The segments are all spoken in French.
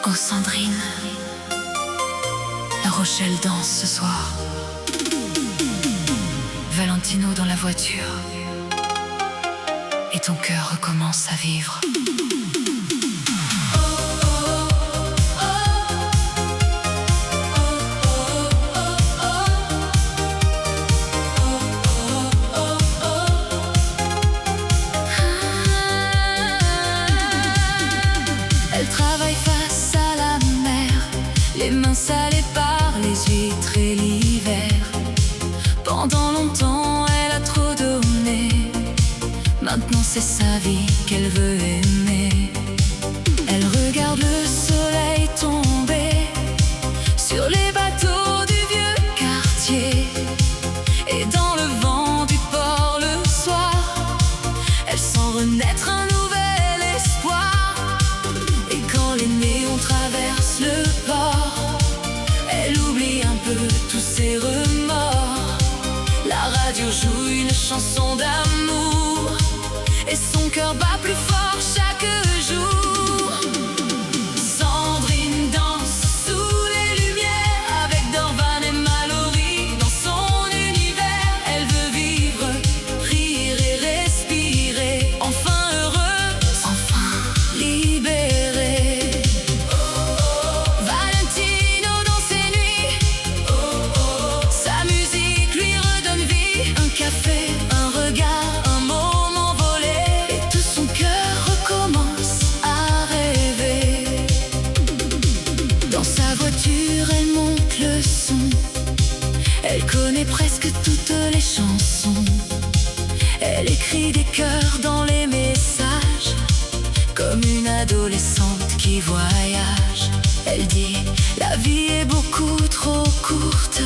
Oh Sandrine, La Rochelle danse ce soir. Valentino dans la voiture, et ton cœur recommence à vivre. Elle travaille face à la mer, les mains salées par les huîtres et l'hiver. Pendant longtemps elle a trop donné, maintenant c'est sa vie qu'elle veut aimer. Elle regarde le soleil tomber sur les bateaux du vieux quartier, et dans le vent du port le soir, elle sent renaître un nouvel espoir. Et quand les néons traversent le port, elle oublie un peu tous ses remords. La radio joue une chanson d'amour, et son cœur bat plus fort chaque jour. Sandrine danse sous les lumières avec Dorvan et Mallory. Dans son univers, elle veut vivre, rire et respirer. Enfin heureuse, enfin libérée. Valentino dans ses nuits, sa musique lui redonne vie. Un café, un regard, un moment volé, et tout son cœur recommence à rêver. Dans sa voiture, elle monte le son, elle connaît presque toutes les chansons. Elle écrit des chœurs dans les messages, comme une adolescente qui voyage. Elle dit: la vie est beaucoup trop courte.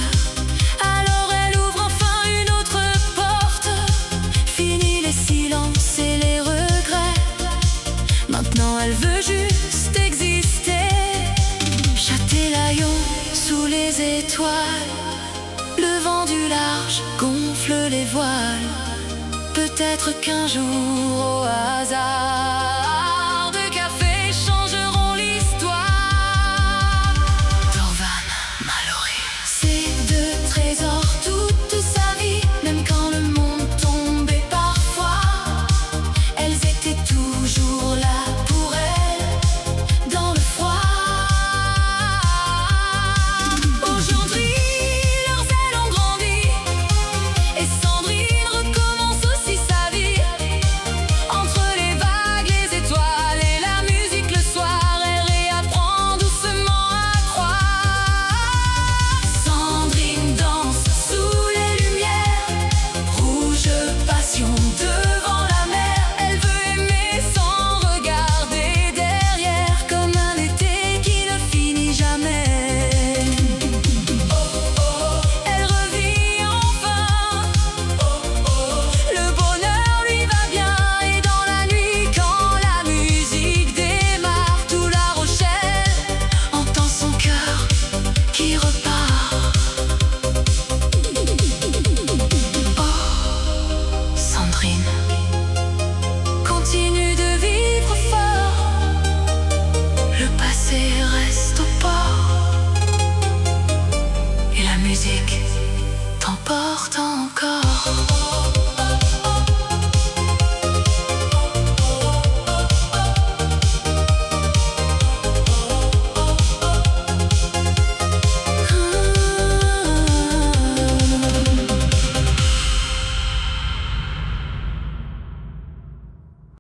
Alors elle ouvre enfin une autre porte. Fini les silences et les regrets, maintenant elle veut juste exister. Châtelaillon sous les étoiles, le vent du large gonfle les voiles. Peut-être qu'un jour au